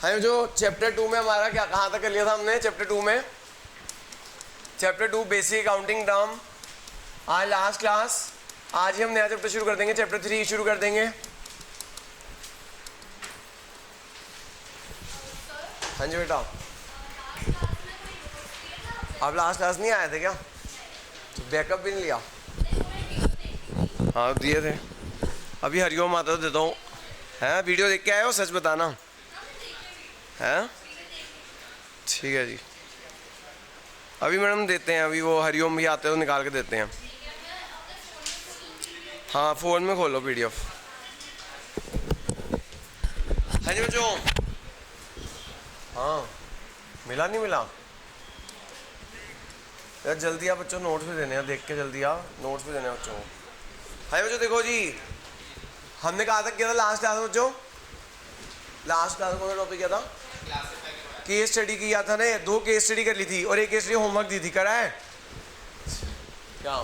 हाँ, जो चैप्टर 2 में हमारा क्या कहाँ तक कर लिया था हमने? चैप्टर 2 में, चैप्टर 2 बेसिक अकाउंटिंग टर्म, आज लास्ट क्लास। आज ही हम नया चैप्टर शुरू कर देंगे, चैप्टर 3 शुरू कर देंगे। हाँ जी बेटा, आप लास्ट क्लास नहीं आए थे क्या? तो बैकअप भी नहीं लिया? हाँ दिए थे। अभी हरिओम आता तो देता हूँ। हैं, वीडियो देख के आए हो? सच बताना। हैं, ठीक है जी। अभी मैडम देते हैं, अभी वो हरिओम भी आते हैं तो निकाल के देते हैं। हाँ, फ़ोन में खोलो PDF। हाँ जी बच्चों। हाँ, मिला नहीं मिला? यार जल्दी आप बच्चों, नोट्स भी देने हैं, देख के जल्दी आ, नोट्स भी देने हैं बच्चों को। हाँ बच्चों देखो जी, हमने कहाँ तक किया था लास्ट क्लास में बच्चों? लास्ट क्लास में कौन सा टॉपिक किया था? केस स्टडी किया था ना, 2 केस स्टडी कर ली थी और 1 केस स्टडी होमवर्क दी थी। करा है क्या?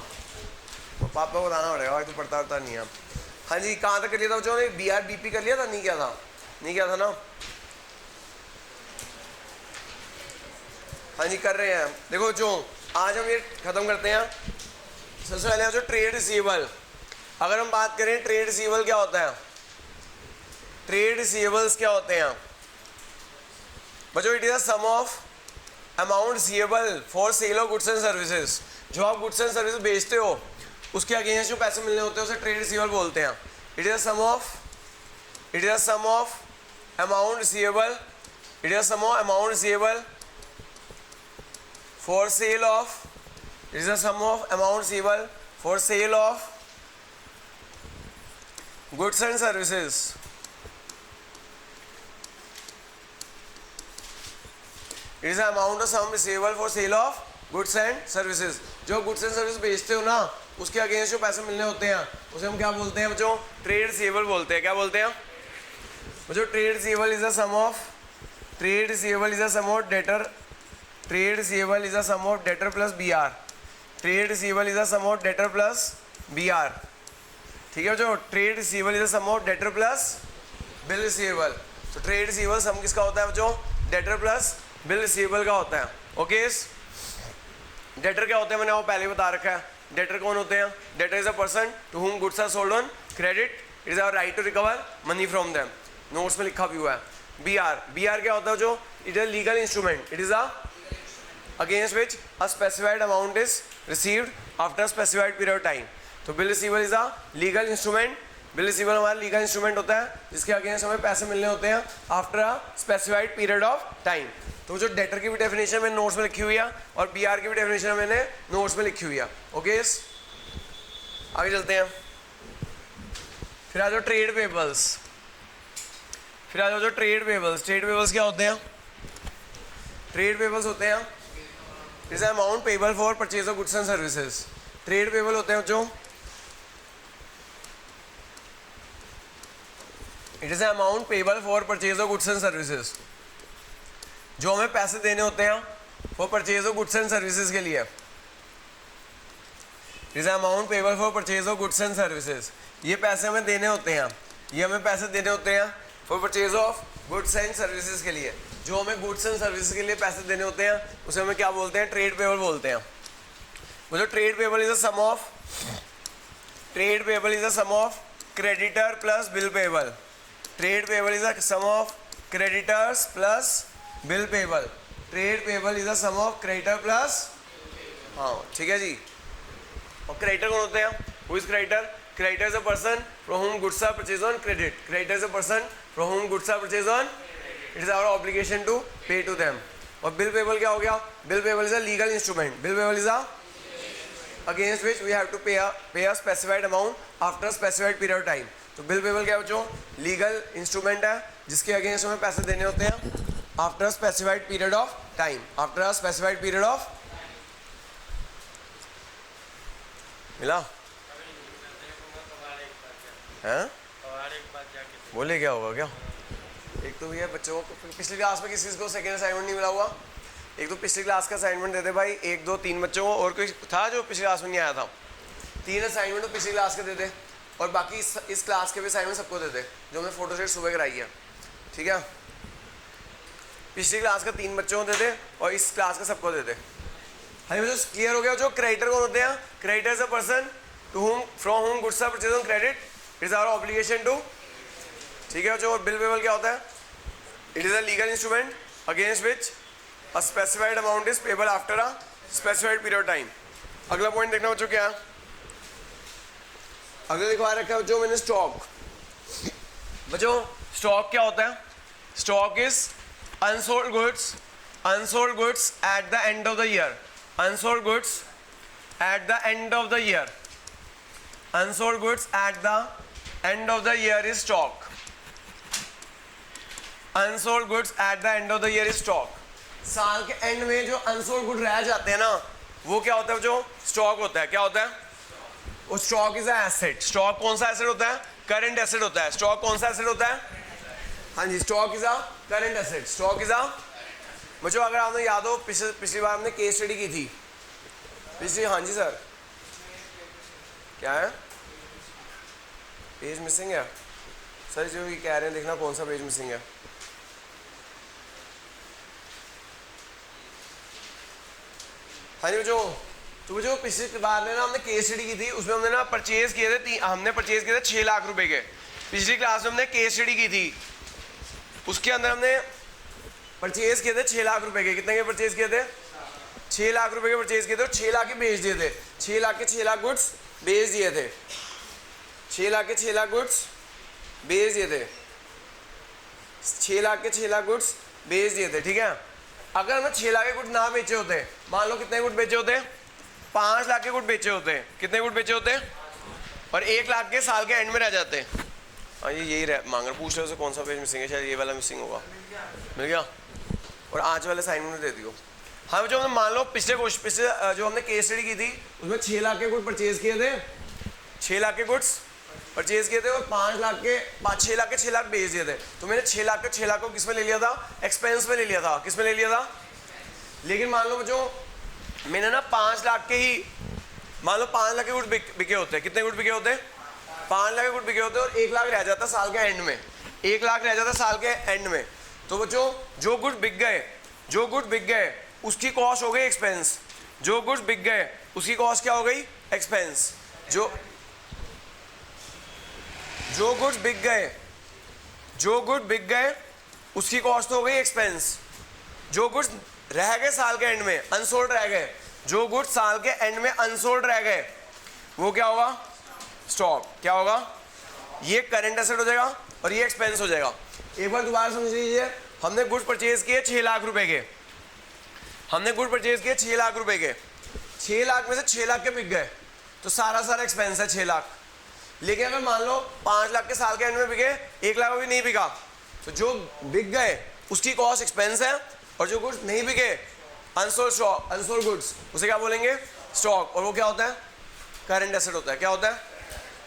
पापा को बताना पड़ेगा, तो पढ़ता नहीं है। हाँ जी, कहाँ तक कर लिया था बच्चों ने? BRBP कर लिया था? नहीं किया था? नहीं किया था ना? हाँ जी, कर रहे हैं। देखो बच्चों, आज हम ये खत्म करते हैं। सबसे पहले जो ट्रेड रिसीवेबल, अगर हम बात करें ट्रेड रिसीवेबल क्या होता है? ट्रेड रिसीवेबल्स क्या होते हैं बच्चों? It is a sum of amount receivable for sale of goods and services. जो आप गुड्स एंड सर्विस बेचते हो उसके अगेंस्ट जो पैसे मिलने होते हैं उसे ट्रेड रिसीवेबल बोलते हैं। It is a sum of amount receivable, it is a sum of amount receivable for sale of, it is a sum of amount receivable for sale of goods and services. It is a amount of sum receivable for sale of goods and services. जो goods and services बेचते हो ना, उसके against जो पैसे मिलने होते हैं उसे हम क्या बोलते हैं बच्चों? ट्रेड रिसीवेबल बोलते हैं। क्या बोलते हैं बच्चों? Trade receivable is a sum of, trade receivable is a sum of debtor, trade receivable is a sum of debtor plus BR। Trade receivable is a sum of debtor plus BR। ठीक है जो trade receivable is a sum of debtor plus bill receivable. तो trade receivable sum किसका होता है बच्चों? Debtor plus bill receivable का होता है। ओके, डेटर क्या होते हैं मैंने वो पहले बता रखा है। डेटर कौन होते हैं? Debtor is a person to whom goods are sold on credit, it is our right to recover money from them. Notes में लिखा भी हुआ है। BR क्या होता है जो? It is a legal instrument, it is a against which a specified amount is received after a specified period of time. तो bill receivable is a legal instrument. Bill receivable हमारा लीगल इंस्ट्रूमेंट होता है जिसके against हमें पैसे मिलने होते हैं after a specified period of time. तो जो डेटर की भी डेफिनेशन मैंने नोट्स में लिखी हुई है और BR की भी डेफिनेशन मैंने नोट्स में लिखी हुई है। ओके, आगे चलते हैं। फिर आ जाओ ट्रेड पेबल्स। फिर आ जाओ जो ट्रेड पेबल्स। ट्रेड पेबल्स क्या होते हैं? ट्रेड पेबल्स होते हैं is amount payable for purchase of goods and services. Trade payable होते हैं जो, it is amount payable for purchase of goods and services. जो हमें पैसे देने होते हैं for purchase of goods and services के लिए। It is amount payable for purchase of goods and services. ये पैसे हमें देने होते हैं, ये हमें पैसे देने होते हैं for purchase of goods and services के लिए। जो हमें गुड्स एंड सर्विसेज के लिए पैसे देने होते हैं उसे हमें क्या बोलते हैं? ट्रेड पेबल बोलते हैं। वो जो trade payable is a sum of, trade payable is a sum of creditor plus bill payable. Trade payable is a sum of creditors plus bill payable. Trade payable is a sum of creditor plus, हाँ ठीक है जी। और creditor कौन होते हैं? Who is creditor? Creditor is a person from whom goods are purchased on credit. Creditor is a person from whom goods are purchased on, it is our obligation to pay to them. और bill payable क्या हो गया? Bill payable is a legal instrument. Bill payable is a against which we have to pay a specified amount after a specified period of time. तो bill payable क्या बच्चों? Legal instrument है जिसके against हमें पैसे देने होते हैं after a specified period of time. After a specified period of, मिला? हैं? बोले क्या होगा क्या? एक तो भैया बच्चों को पिछली क्लास में किसी को सेकेंड असाइनमेंट नहीं मिला हुआ। एक तो पिछली क्लास का असाइनमेंट दे दे भाई, 1 2 3 बच्चों को। और कोई था जो पिछली क्लास में नहीं आया था? 3 असाइनमेंट तो पिछली क्लास के दे दे और बाकी इस क्लास के भी असाइनमेंट सबको दे दे जो हमने फोटो सेट सुबह कराई है। ठीक है, पिछली क्लास का 3 बच्चों को दे दे और इस क्लास का सबको दे दे। हाँ बच्चों क्लियर हो गया? जो क्रेडिटर कौन होते हैं? Creditor is a person to whom from whom goods are purchased on credit, it is our obligation to. ठीक है बच्चों। बिल पेबल क्या होता है? It is a legal instrument against which a specified amount is payable after a specified period of time. अगला point देखना बच्चों क्या है? अगला लिखवा रखा है बच्चों मैंने स्टॉक। बच्चों स्टॉक क्या होता है? Stock is unsold goods at the end of the year. Unsold goods at the end of the year. Unsold goods at the end of the year is stock. Unsold goods at the end of the year is stock. साल के and में जो unsold good रह जाते हैं ना, वो क्या होता है? जो स्टॉक होता है। क्या होता है? वो stock is a asset. Stock कौन सा एसेट होता है? करंट एसेट होता है। स्टॉक कौन सा एसेट होता है? हाँ जी, stock is a current asset. Stock is a बच्चों अगर आपने याद हो पिछली बार हमने केस स्टडी की थी पिछली। हाँ जी सर, क्या है? पेज मिसिंग है सर। जो ये कह रहे हैं देखना कौन सा पेज मिसिंग है। हाँ जी बच्चों, तो जो पिछली बार में ना हमने केस स्टडी की थी, उसमें हमने ना परचेज किए थे, हमने परचेज किए थे 6 लाख रुपए के। पिछली क्लास में हमने केस स्टडी की थी, उसके अंदर हमने परचेज किए थे 6 लाख रुपए के। कितने के परचेज किए थे? 6 लाख रुपए के परचेज किए थे और 6 लाख के बेच दिए थे। 6 लाख के 6 लाख गुड्स बेच दिए थे। 6 लाख के 6 लाख गुड्स बेच दिए थे। 6 लाख के 6 लाख गुड्स बेच दिए थे। ठीक है। अगर हमें 6 लाख के गुड ना बेचे होते, मान लो कितने गुड बेचे होते? 5 लाख के गुड बेचे होते। कितने गुड बेचे होते? और 1 लाख के साल के एंड में रह जाते। हाँ ये यही मांग रहे, पूछ रहे हो कौन सा पेज मिसिंग है? शायद ये वाला मिसिंग होगा। मिल गया? और आज वाले असाइनमेंट दे दियो। हाँ जो हमने मान लो पिछले जो हमने केस स्टडी की थी उसमें 6 लाख के गुड परचेज किए थे। 6 लाख के गुड्स परचेज किए थे और 6 लाख के 6 लाख बेच दिए थे। तो मैंने 6 लाख के 6 लाख को किस में ले लिया था? एक्सपेंस में ले लिया था। किस में ले लिया था? लेकिन मान लो जो मैंने ना 5 लाख के ही, मान लो 5 लाख के गुड बिके होते हैं। कितने गुड बिके होते? 5 लाख के गुड बिके होते और 1 लाख रह जाता साल के एंड में। 1 लाख रह जाता साल के एंड में। तो बच्चों जो गुड बिक गए उसकी कॉस्ट हो गई एक्सपेंस। जो गुड बिक गए उसकी कॉस्ट क्या हो गई? एक्सपेंस। जो गुड बिक गए उसकी कॉस्ट हो गई एक्सपेंस। जो गुड्स रह गए साल के एंड में अनसोल्ड रह गए, जो गुड्स साल के एंड में अनसोल्ड रह गए वो क्या होगा? स्टॉक। क्या होगा? ये करंट एसेट हो जाएगा और ये एक्सपेंस हो जाएगा। एक बार दोबारा समझ लीजिए, हमने गुड्स परचेज किए 6 लाख रुपए के। हमने गुड परचेज किए 6 लाख रुपए के। 6 लाख में से 6 लाख के बिक गए तो सारा एक्सपेंस है 6 लाख। लेकिन अगर मान लो 5 लाख के साल के एंड में बिके, 1 लाख भी नहीं बिका, तो जो बिक गए उसकी कॉस्ट एक्सपेंस है और जो गुड्स नहीं बिके अनसोल्ड गुड्स उसे क्या बोलेंगे? स्टॉक। और वो क्या होता है? करंट एसेट होता है। क्या होता है?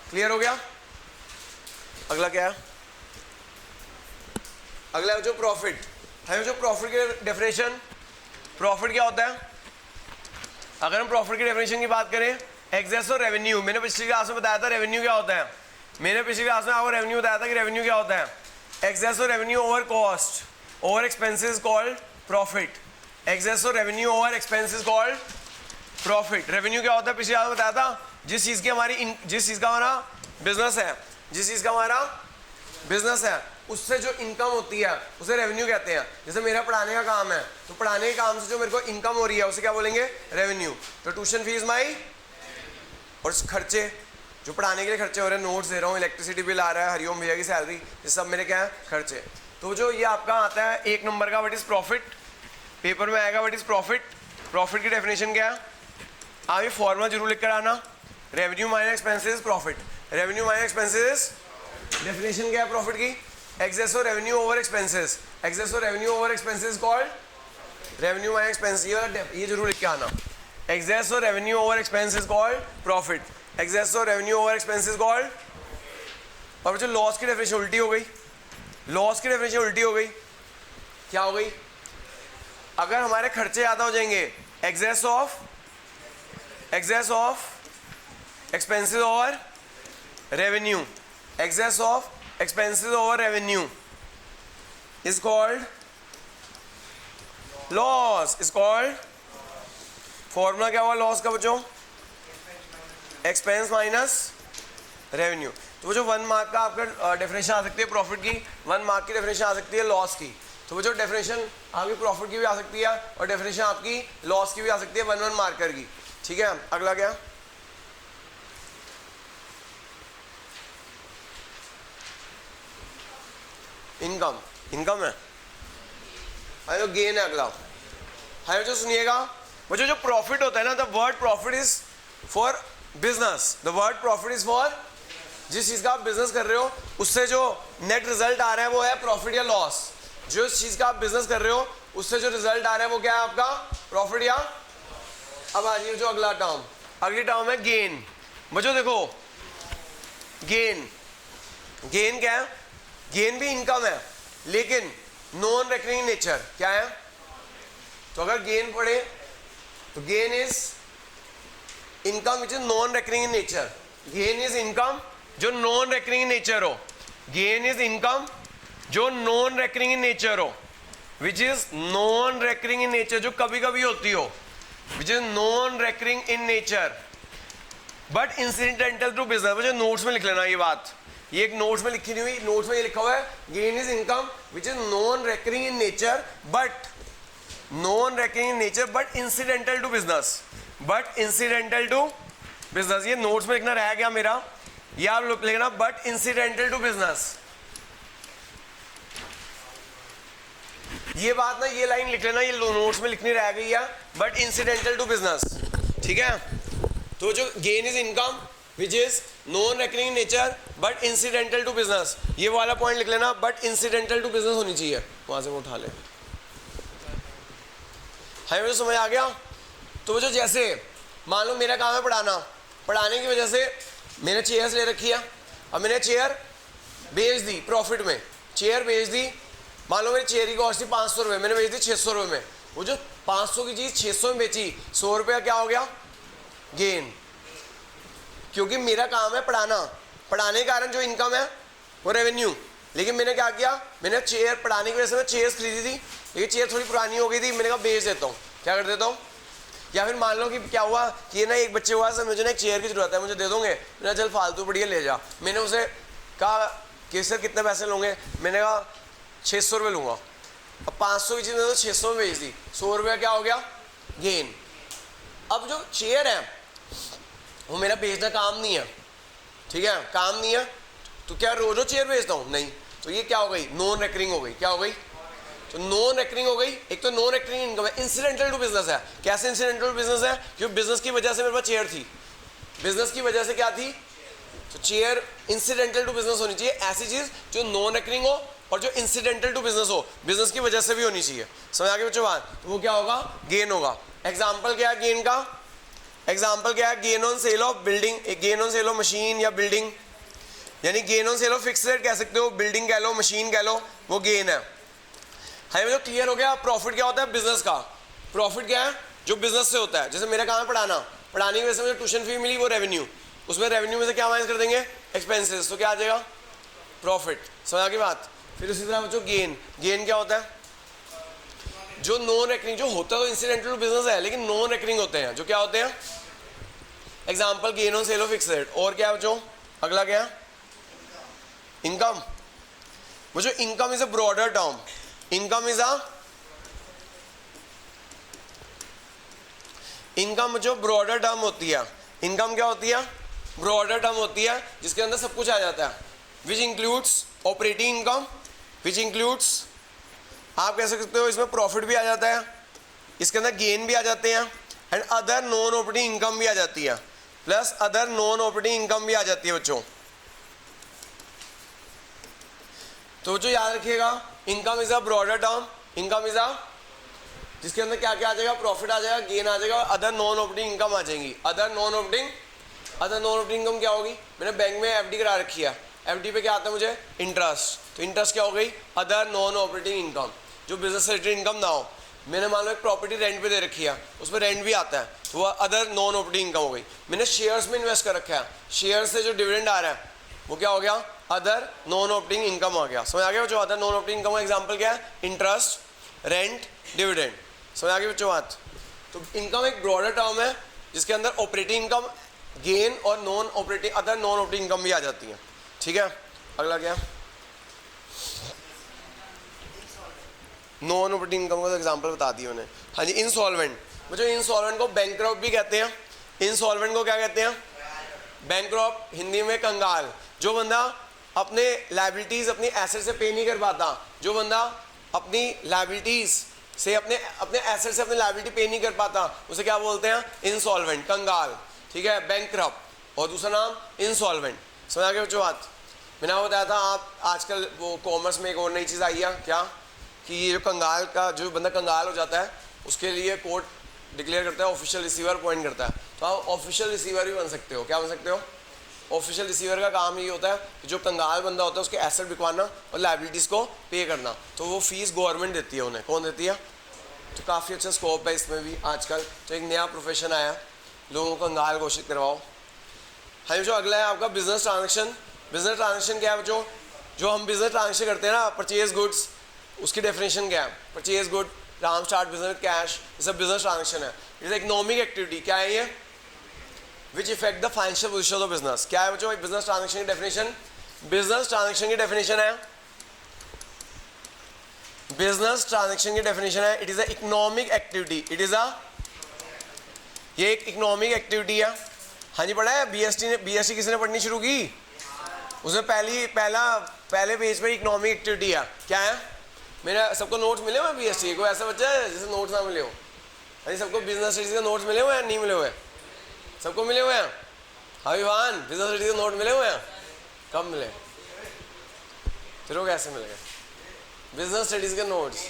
क्लियर हो गया? अगला क्या है? अगला जो प्रॉफिट है, जो प्रॉफिट की डेफिनेशन, प्रॉफिट क्या होता है? अगर हम प्रॉफिट की डेफिनेशन की बात करें, एक्सेस और रेवेन्यू। मैंने पिछली क्लास में बताया था रेवेन्यू क्या होता है। मैंने पिछली क्लास में आपको रेवेन्यू बताया था कि रेवेन्यू क्या होता है? एक्सेस और revenue over cost over expenses called profit. Excess और revenue over expenses called profit. Revenue क्या होता है? पिछली क्लास में बताया था जिस चीज़ का हमारा बिजनेस है उससे जो इनकम होती है उसे रेवेन्यू कहते हैं। जैसे मेरा पढ़ाने का काम है तो पढ़ाने के काम से जो मेरे को इनकम हो रही है उसे क्या बोलेंगे? रेवेन्यू। तो ट्यूशन फीस माई और खर्चे जो पढ़ाने के लिए खर्चे हो रहे हैं, नोट्स दे रहा हूँ, इलेक्ट्रिसिटी बिल आ रहा है, हरिओम भैया की सैलरी, ये सब मेरे क्या है? खर्चे। तो जो ये आपका आता है 1 नंबर का, व्हाट इज प्रॉफिट, पेपर में आएगा व्हाट इज प्रॉफिट। प्रॉफिट की डेफिनेशन क्या है? आप ये फॉर्मूला जरूर लिख कर आना, revenue minus expenses profit. Revenue minus expenses definition क्या है प्रॉफिट की? एक्सेस और रेवेन्यू ओवर एक्सपेंसेस। एक्सेस और revenue over expenses called revenue minus expense. ये जरूर लिख के आना। एक्सेस और revenue over expenses called profit. Excess और रेवेन्यू ओवर एक्सपेंसेस कॉल्ड। और जो लॉस की डेफिनेशन उल्टी हो गई, लॉस की डेफिनेशन उल्टी हो गई। क्या हो गई? अगर हमारे खर्चे ज़्यादा हो जाएंगे, excess of expenses over revenue, excess of expenses over revenue is called loss is called, formula क्या हुआ लॉस का बच्चों, एक्सपेंस माइनस रेवेन्यू। तो वो जो 1 मार्क का आपका डेफिनेशन आ सकती है प्रॉफिट की, 1 मार्क की डेफिनेशन आ सकती है लॉस की। तो वो जो डेफिनेशन आपकी प्रॉफिट की भी आ सकती है और डेफिनेशन आपकी लॉस की भी आ सकती है 1 मार्कर की। ठीक है, अगला क्या, इनकम, इनकम है, जो गेन है अगला। है जो सुनिएगा बच्चों, जो प्रॉफिट होता है ना, the word profit is for business, the word profit is for, जिस चीज का आप बिजनेस कर रहे हो उससे जो नेट रिजल्ट आ रहा है वो है प्रॉफिट या लॉस। जो चीज का आप बिजनेस कर रहे हो उससे जो रिजल्ट आ रहा है वो क्या है आपका, प्रॉफिट या। अब आ जाइए जो अगला टर्म, अगली टर्म है गेन। बच्चों देखो गेन, गेन क्या है, गेन भी इनकम है लेकिन नॉन रेकरिंग नेचर। क्या है, तो अगर गेन पढ़े तो gain is income which is non recurring in nature. Gain is income जो नॉन रेकरिंग इन नेचर हो, गेन इज इनकम जो नॉन रेकरिंग इन नेचर हो, which is non recurring in nature, जो कभी कभी होती हो, which is non recurring in nature but incidental to business. मुझे नोट्स में लिख लेना ये बात, ये एक नोट्स में लिखी नहीं हुई, नोट्स में ये लिखा हुआ है gain is income which is non recurring in nature but, non recurring in nature but incidental to business, but incidental to business. ये नोट्स में लिखना रह गया मेरा, ये आप लोग लिखना बट इंसिडेंटल टू बिजनेस। ये बात ना, ये लाइन लिख लेना, ये नोट्स में लिखनी रह गई है, बट इंसिडेंटल टू बिजनेस। ठीक है, तो जो gain is income which is non recurring nature but incidental to business, ये वाला पॉइंट लिख लेना, बट इंसिडेंटल टू बिजनेस होनी चाहिए। वहां से मैं उठा ले, हमें मुझे समझ आ गया। तो वो जो जैसे मान लो मेरा काम है पढ़ाना, पढ़ाने की वजह से मैंने चेयर्स ले रखी है, अब मैंने चेयर बेच दी प्रॉफिट में, चेयर बेच दी, मान लो मेरी चेयर की कॉस्ट थी 500 रुपये, मैंने बेच दी 600 रुपये में। वो जो 500 की चीज़ 600 में बेची, 100 रुपये क्या हो गया, गेन। क्योंकि मेरा काम है पढ़ाना, पढ़ाने के कारण जो इनकम है वो रेवेन्यू। लेकिन मैंने क्या किया, मैंने चेयर पढ़ाने की वजह से मैं चेयर्स खरीदी थी, लेकिन चेयर थोड़ी पुरानी हो गई थी, मैंने कहा बेच देता हूँ, क्या कर देता हूँ। या फिर मान लो कि क्या हुआ कि ना एक बच्चे हुआ सर मुझे ना एक चेयर की जरूरत है, मुझे दे दोगे, मैंने चल फालतू बढ़िया ले जा। मैंने उसे कहा कि सर कितने पैसे लोगे, मैंने कहा 600 रुपये लूँगा। अब 500 की चीज़ मैंने तो 600 में बेच दी, 100 रुपया क्या हो गया, गेन। अब जो चेयर है वो मेरा बेचना काम नहीं है, ठीक है, काम नहीं है, तो क्या रोज रोज चेयर बेचता हूँ, नहीं। तो ये क्या हो गई, नॉन रेकरिंग हो गई। क्या हो गई, तो नॉन रेकरिंग हो गई। एक तो नॉन रेकरिंग इनकम है, इंसिडेंटल टू बिजनेस है। कैसे इंसिडेंटल टू बिजनेस है, क्योंकि बिजनेस की वजह से मेरे पास चेयर थी, बिजनेस की वजह से क्या थी, तो चेयर इंसिडेंटल टू बिजनेस होनी चाहिए। ऐसी चीज जो नॉन रेकरिंग हो और जो इंसिडेंटल टू बिजनेस हो, बिजनेस की वजह से भी होनी चाहिए। समझ आ गया बच्चों बात, तो वो क्या होगा, गेन होगा। एग्जाम्पल क्या है गेन का, एग्जाम्पल क्या है, gain on sale of building, gain on sale of machine या बिल्डिंग, यानी gain on sale of fixed rate कह सकते हो, बिल्डिंग कह लो, मशीन कह लो, वो गेन है। हमें जो क्लियर हो गया, प्रॉफिट क्या होता है बिजनेस का, प्रॉफिट क्या है जो बिजनेस से होता है। जैसे मेरा काम है पढ़ाना, पढ़ाने की वजह से मुझे ट्यूशन फी मिली, वो रेवेन्यू, उसमें रेवेन्यू में से क्या माइनस कर देंगे, एक्सपेंसेस, तो क्या आ जाएगा, प्रॉफिट। समझ की बात। फिर उसी तरह बच्चों गेन, गेन क्या होता है, जो नॉन रेकरिंग, जो होता है तो इंसिडेंटल बिजनेस है लेकिन नॉन रेकरिंग होते हैं, जो क्या होते हैं, example gain on sale of fixed rate. और क्या बच्चों, अगला क्या, इनकम। बच्चों income is a broader term, income is a, income जो ब्रॉडर टर्म होती है, इनकम क्या होती है, ब्रॉडर टर्म होती है जिसके अंदर सब कुछ आ जाता है, which includes operating income, which includes, आप कह सकते हो इसमें प्रॉफिट भी आ जाता है, इसके अंदर गेन भी आ जाते हैं, and other non operating income भी आ जाती है, plus other non operating income भी आ जाती है बच्चों। तो जो याद रखिएगा, income is a broader term, income is a, जिसके अंदर क्या क्या आ जाएगा, प्रॉफिट आ जाएगा, गेन आ जाएगा, अदर नॉन ऑपरेटिंग इनकम आ जाएंगी। Other non operating, other non operating income क्या होगी, मैंने बैंक में एफडी करा रखी है, एफडी पे क्या आता है मुझे, इंटरेस्ट, तो इंटरेस्ट क्या हो गई, अदर नॉन ऑपरेटिंग इनकम, जो बिजनेस रिलेटेड इनकम ना हो। मैंने मान लो एक प्रॉपर्टी रेंट पे दे रखी है, उसमें रेंट भी आता है, तो वह अदर नॉन ऑपरेटिंग इनकम हो गई। मैंने शेयर्स में इन्वेस्ट कर रखा है, शेयर से जो डिविडेंड आ रहा है वो क्या हो गया, अदर नॉन ऑपरेटिंग इनकम आ गया। समझ आ गया जो अदर नॉन ऑपरेटिंग इनकम का एग्जांपल क्या है, इंटरेस्ट, रेंट, डिविडेंड। समझ आ गई बच्चों बात? तो इनकम एक ब्रॉडर टर्म है जिसके अंदर ऑपरेटिंग इनकम, गेन और non operating, other non operating income भी आ जाती है। ठीक है, अगला क्या? नॉन ऑपरेटिंग इनकम का एग्जांपल बता दिया मैंने। हाँ जी, इंसॉल्वेंट। बच्चों इंसॉल्वेंट को बैंकक्रप्ट भी कहते हैं। इंसॉल्वेंट को क्या कहते हैं? बैंकक्रप्ट, हिंदी में कंगाल। जो बंदा अपने लायबिलिटीज अपनी एसेट से पे नहीं कर पाता, जो बंदा अपनी लायबिलिटीज से अपने एसेट से अपनी लायबिलिटी पे नहीं कर पाता, उसे क्या बोलते हैं? इंसॉल्वेंट, कंगाल। ठीक है, बैंकक्रप्ट और दूसरा नाम इंसॉल्वेंट। समझ आ गया बच्चों बात? मैंने आपको बताया था, आप आजकल वो कॉमर्स में एक और नई चीज़ आई है क्या, कि ये जो कंगाल का, जो बंदा कंगाल हो जाता है उसके लिए कोर्ट डिक्लेयर करता है, ऑफिशियल रिसीवर अपॉइंट करता है। तो आप ऑफिशियल रिसीवर भी बन सकते हो। क्या बन सकते हो? ऑफिशियल रिसीवर का काम ये होता है कि जो कंगाल बंदा होता है उसके एसेट बिकवाना और लायबिलिटीज़ को पे करना। तो वो फीस गवर्नमेंट देती है उन्हें। कौन देती है? तो काफ़ी अच्छा स्कोप है इसमें भी आजकल। तो एक नया प्रोफेशन आया, लोगों को कंगाल घोषित करवाओ। हाँ, जो अगला है आपका बिजनेस ट्रांजेक्शन। बिजनेस ट्रांजेक्शन क्या है बच्चों? जो हम बिजनेस ट्रांजेक्शन करते हैं ना, परचेज गुड्स, उसकी डेफिनेशन क्या है? Purchase good, Ram start business with cash, ये सब बिजनेस ट्रांजेक्शन है। It is economic activity. क्या है ये? Which effect the financial position of business. क्या है बच्चों बिजनेस ट्रांजेक्शन की डेफिनेशन? बिजनेस ट्रांजेक्शन की डेफिनेशन है, बिजनेस ट्रांजेक्शन की डेफिनेशन है, it is a economic activity. It is a, ये एक इकोनॉमिक एक्टिविटी है। हाँ जी, पढ़ा है? बीएसटी किसने पढ़नी शुरू की? उसमें पहले पेज पे इकोनॉमिक एक्टिविटी है। क्या है? मेरा सबको नोट्स मिले हुए हैं बीएसटी? कोई ऐसा बच्चा है जिसे नोट्स ना मिले हो? अरे सबको बिजनेस स्टडीज के नोट्स मिले हुए हैं? नहीं मिले हुए? सबको मिले हुए हैं? हाँ विवान, बिजनेस स्टडीज के नोट मिले हुए हैं? कब मिले? फिर वो कैसे मिल गए? बिजनेस स्टडीज के नोट्स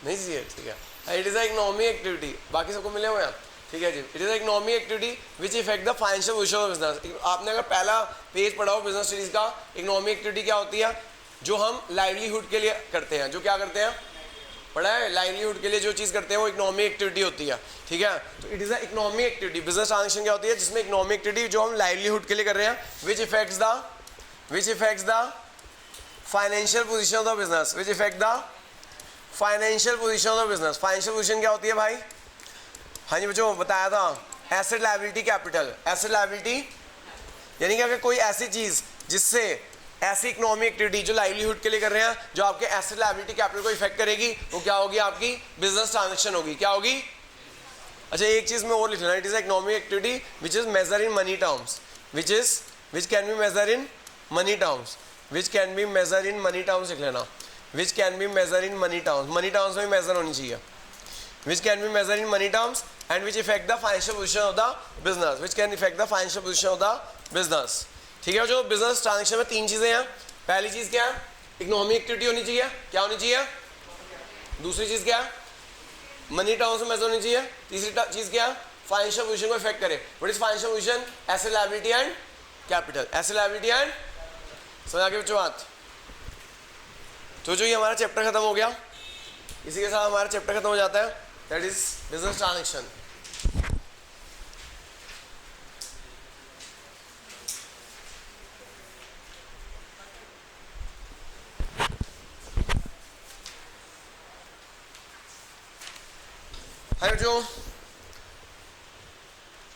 नहीं चाहिए? ठीक है, it is a economic activity. बाकी सबको मिले हुए हैं? ठीक है जी। It is a economic activity which effect the financial position of business. आपने अगर पहला पेज पढ़ा हो बिजनेस स्टडीज का, इकोनॉमिक एक्टिविटी क्या होती है? जो हम लाइवलीहुड के लिए करते हैं। जो क्या करते हैं? पढ़ा है? लाइवलीहुड के लिए जो चीज़ करते हैं वो इकोनॉमिक एक्टिविटी होती है। ठीक है, तो it is a economic activity. Business transaction क्या होती है? जिसमें इकोनॉमिक एक्टिविटी जो हम लाइवलीहुड के लिए कर रहे हैं, which effects the financial position of the business, which effect the financial position of the business. Financial position क्या होती है भाई? हाँ जी बच्चों, बताया था, asset liability capital. Asset liability यानी कि अगर कोई ऐसी चीज़ जिससे ऐसी इकोनॉमिक एक्टिविटी जो लाइवलीहुड के लिए कर रहे हैं, जो आपके एसेट लायबिलिटी कैपिटल को इफेक्ट करेगी, वो क्या होगी? आपकी बिजनेस ट्रांजेक्शन होगी। क्या होगी? अच्छा, एक चीज़ में और लिख लेना, it is economic activity which is measure in money terms, which can be measure in money terms, which can be measure in money terms लिख लेना, which can be measure in money terms. Money terms में measure होनी चाहिए। which can be measured in money terms and which affect the financial position of the business, which can affect the financial position of the business। ठीक है, जो business transaction में तीन चीज़ें हैं। पहली चीज़ क्या है? इकोनॉमिक एक्टिविटी होनी चाहिए। क्या होनी चाहिए? दूसरी चीज़ क्या है? मनी टर्म्स में मेजर होनी चाहिए। तीसरी चीज़ क्या है? फाइनेंशियल पोजीशन को इफेक्ट करे। What is financial position? Asset liability and capital. Asset liability and, समझ आ गई बच्चों बात? तो जो ये हमारा चैप्टर खत्म हो गया, इसी के साथ हमारा चैप्टर खत्म हो जाता है, दैट इज बिजनेस ट्रांजेक्शन। हाय बच्चों,